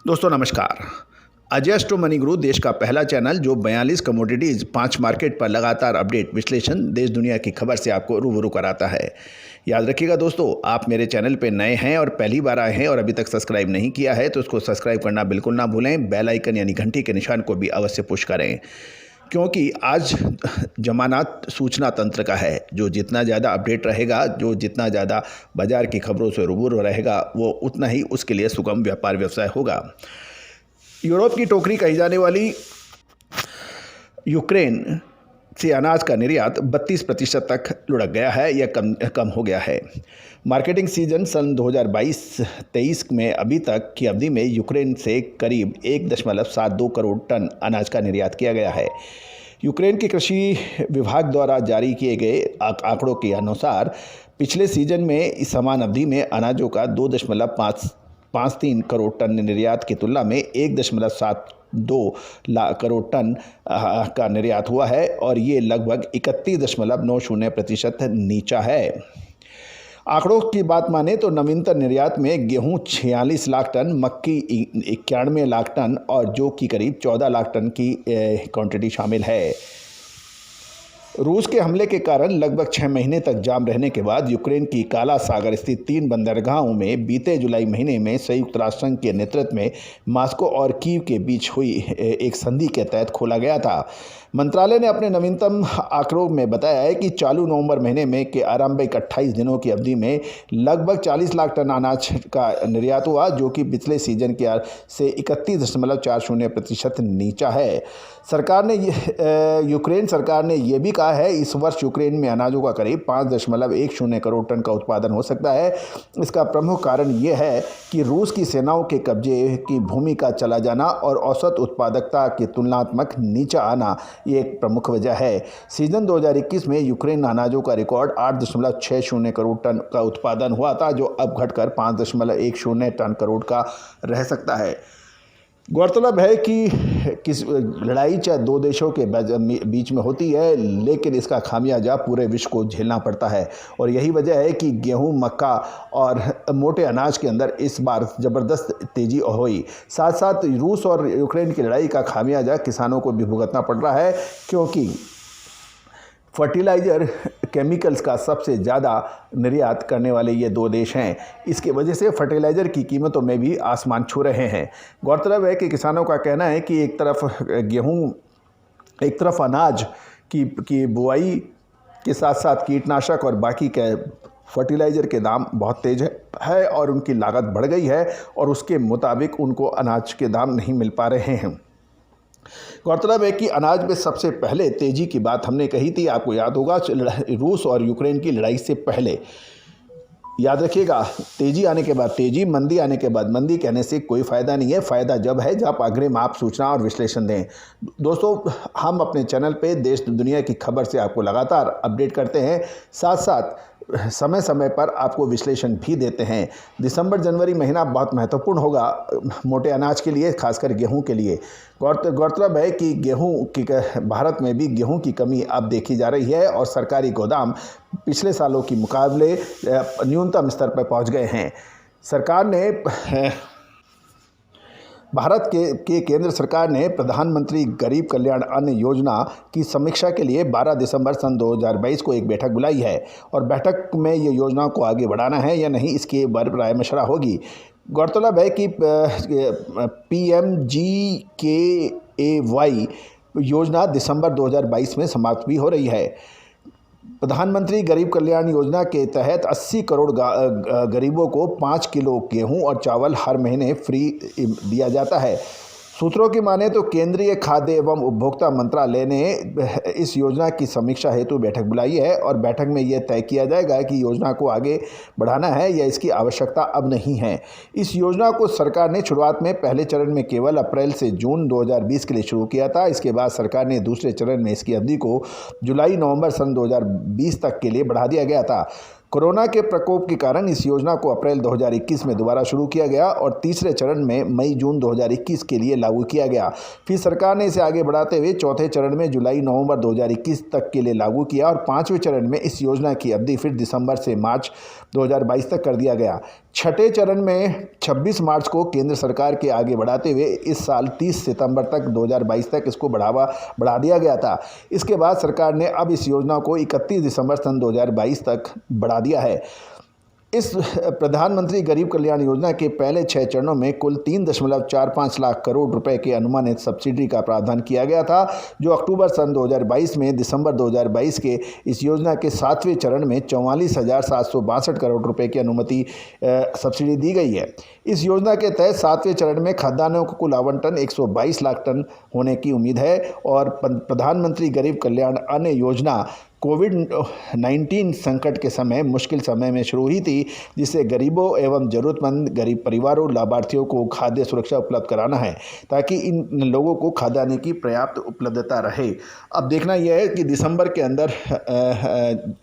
दोस्तों नमस्कार। अजय स्टो मनी गुरु देश का पहला चैनल जो 42 कमोडिटीज़ 5 मार्केट पर लगातार अपडेट विश्लेषण देश दुनिया की खबर से आपको रूबरू कराता है। याद रखिएगा दोस्तों, आप मेरे चैनल पे नए हैं और पहली बार आए हैं और अभी तक सब्सक्राइब नहीं किया है तो उसको सब्सक्राइब करना बिल्कुल ना भूलें। बेल आइकन यानी घंटी के निशान को भी अवश्य पुश करें, क्योंकि आज ज़माना सूचना तंत्र का है। जो जितना ज़्यादा अपडेट रहेगा, जो जितना ज़्यादा बाज़ार की खबरों से रूबरू रहेगा, वो उतना ही उसके लिए सुगम व्यापार व्यवसाय होगा। यूरोप की टोकरी कही जाने वाली यूक्रेन से अनाज का निर्यात 32% तक लुढ़क गया है या कम हो गया है। मार्केटिंग सीजन सन 2022-23 में अभी तक की अवधि में यूक्रेन से करीब 1.72 करोड़ टन अनाज का निर्यात किया गया है। यूक्रेन के कृषि विभाग द्वारा जारी किए गए आंकड़ों के अनुसार पिछले सीजन में इस समान अवधि में अनाजों का 2.53 करोड़ टन निर्यात की तुलना में 1.72 लाख करोड़ टन का निर्यात हुआ है और ये लगभग 31.90% नीचा है। आंकड़ों की बात माने तो नवीनतम निर्यात में गेहूं 46 लाख टन, मक्की 91 लाख टन और जौ की करीब 14 लाख टन की क्वांटिटी शामिल है। रूस के हमले के कारण लगभग 6 महीने तक जाम रहने के बाद यूक्रेन की काला सागर स्थित 3 बंदरगाहों में बीते जुलाई महीने में संयुक्त राष्ट्र संघ के नेतृत्व में मॉस्को और कीव के बीच हुई एक संधि के तहत खोला गया था। मंत्रालय ने अपने नवीनतम आंकड़ों में बताया है कि चालू नवंबर महीने में के आरंभिक 28 दिनों की अवधि में लगभग 40 लाख टन अनाज का निर्यात हुआ, जो कि पिछले सीजन के से 31.40% नीचा है। यूक्रेन सरकार ने यह भी कहा है इस वर्ष यूक्रेन में अनाजों का करीब 5.10 करोड़ टन का उत्पादन हो सकता है। इसका प्रमुख कारण यह है कि रूस की सेनाओं के कब्जे की भूमि का चला जाना और औसत उत्पादकता की तुलनात्मक नीचा आना ये एक प्रमुख वजह है। सीजन 2021 में यूक्रेन अनाजों का रिकॉर्ड 8.60 करोड़ टन का उत्पादन हुआ था, जो अब घटकर 5.10 टन करोड़ का रह सकता है। गौरतलब है कि किस लड़ाई चाहे दो देशों के बीच में होती है, लेकिन इसका खामियाजा पूरे विश्व को झेलना पड़ता है और यही वजह है कि गेहूं, मक्का और मोटे अनाज के अंदर इस बार ज़बरदस्त तेज़ी हुई। साथ साथ रूस और यूक्रेन की लड़ाई का खामियाजा किसानों को भी भुगतना पड़ रहा है, क्योंकि फर्टिलाइज़र केमिकल्स का सबसे ज़्यादा निर्यात करने वाले ये दो देश हैं। इसकी वजह से फर्टिलाइज़र की कीमतों में भी आसमान छू रहे हैं। गौरतलब है कि किसानों का कहना है कि एक तरफ गेहूं, एक तरफ अनाज की बुआई के साथ साथ कीटनाशक और बाकी के फर्टिलाइज़र के दाम बहुत तेज़ है और उनकी लागत बढ़ गई है और उसके मुताबिक उनको अनाज के दाम नहीं मिल पा रहे हैं। गौरतलब है कि अनाज में सबसे पहले तेज़ी की बात हमने कही थी, आपको याद होगा, रूस और यूक्रेन की लड़ाई से पहले। याद रखिएगा, तेज़ी आने के बाद तेज़ी, मंदी आने के बाद मंदी कहने से कोई फ़ायदा नहीं है। फ़ायदा जब है जब अग्रिम आप सूचना और विश्लेषण दें। दोस्तों, हम अपने चैनल पे देश दुनिया की खबर से आपको लगातार अपडेट करते हैं, साथ साथ समय समय पर आपको विश्लेषण भी देते हैं। दिसंबर जनवरी महीना बहुत महत्वपूर्ण होगा मोटे अनाज के लिए, खासकर गेहूं के लिए। गौरतलब है कि भारत में भी गेहूं की कमी अब देखी जा रही है और सरकारी गोदाम पिछले सालों के मुकाबले न्यूनतम स्तर पर पहुंच गए हैं। सरकार ने भारत के केंद्र सरकार ने प्रधानमंत्री गरीब कल्याण अन्न योजना की समीक्षा के लिए 12 दिसंबर सन 2022 को एक बैठक बुलाई है और बैठक में ये योजना को आगे बढ़ाना है या नहीं, इसके बारे में राय मशवरा होगी। गौरतलब है कि PMGKAY योजना दिसंबर 2022 में समाप्त भी हो रही है। प्रधानमंत्री गरीब कल्याण योजना के तहत 80 करोड़ गरीबों को 5 किलो गेहूं और चावल हर महीने फ्री दिया जाता है। सूत्रों की माने तो केंद्रीय खाद्य एवं उपभोक्ता मंत्रालय ने इस योजना की समीक्षा हेतु बैठक बुलाई है और बैठक में यह तय किया जाएगा कि योजना को आगे बढ़ाना है या इसकी आवश्यकता अब नहीं है। इस योजना को सरकार ने शुरुआत में पहले चरण में केवल अप्रैल से जून 2020 के लिए शुरू किया था। इसके बाद सरकार ने दूसरे चरण में इसकी अवधि को जुलाई नवंबर सन 2020 तक के लिए बढ़ा दिया गया था। कोरोना के प्रकोप के कारण इस योजना को अप्रैल 2021 में दोबारा शुरू किया गया और तीसरे चरण में मई जून 2021 के लिए लागू किया गया। फिर सरकार ने इसे आगे बढ़ाते हुए चौथे चरण में जुलाई नवंबर 2021 तक के लिए लागू किया और पांचवें चरण में इस योजना की अवधि फिर दिसंबर से मार्च 2022 तक कर दिया गया। छठे चरण में 26 मार्च को केंद्र सरकार के आगे बढ़ाते हुए इस साल 30 सितंबर तक 2022 तक इसको बढ़ा दिया गया था। इसके बाद सरकार ने अब इस योजना को 31 दिसंबर सन 2022 तक बढ़ा दिया है। इस प्रधानमंत्री गरीब कल्याण योजना के पहले 6 चरणों में कुल 3.45 लाख करोड़ रुपए के अनुमानित सब्सिडी का प्रावधान किया गया था, जो अक्टूबर सन 2022 में दिसंबर 2022 के इस योजना के 7वें चरण में 44,762 करोड़ रुपए की अनुमति सब्सिडी दी गई है। इस योजना के तहत 7वें चरण में खाद्यान्नों का कुल आवंटन 122 लाख टन होने की उम्मीद है और प्रधानमंत्री गरीब कल्याण अन्न योजना कोविड-19 संकट के समय मुश्किल समय में शुरू हुई थी, जिससे गरीबों एवं ज़रूरतमंद गरीब परिवारों लाभार्थियों को खाद्य सुरक्षा उपलब्ध कराना है ताकि इन लोगों को खाद्यान्न की पर्याप्त उपलब्धता रहे। अब देखना यह है कि दिसंबर के अंदर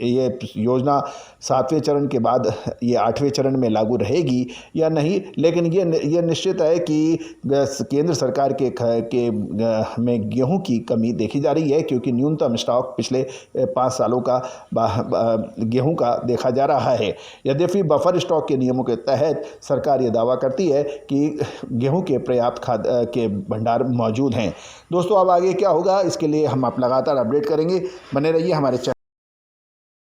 ये योजना 7वें चरण के बाद ये 8वें चरण में लागू रहेगी या नहीं, लेकिन ये निश्चित है कि केंद्र सरकार में गेहूं की कमी देखी जा रही है, क्योंकि न्यूनतम स्टॉक पिछले 5 सालों का गेहूं का देखा जा रहा है। यद्यपि बफर स्टॉक के नियमों के तहत सरकार ये दावा करती है कि गेहूं के पर्याप्त खाद्य के भंडार मौजूद हैं। दोस्तों, अब आगे क्या होगा इसके लिए हम आप लगातार अपडेट करेंगे। बने रहिए हमारे चैनल।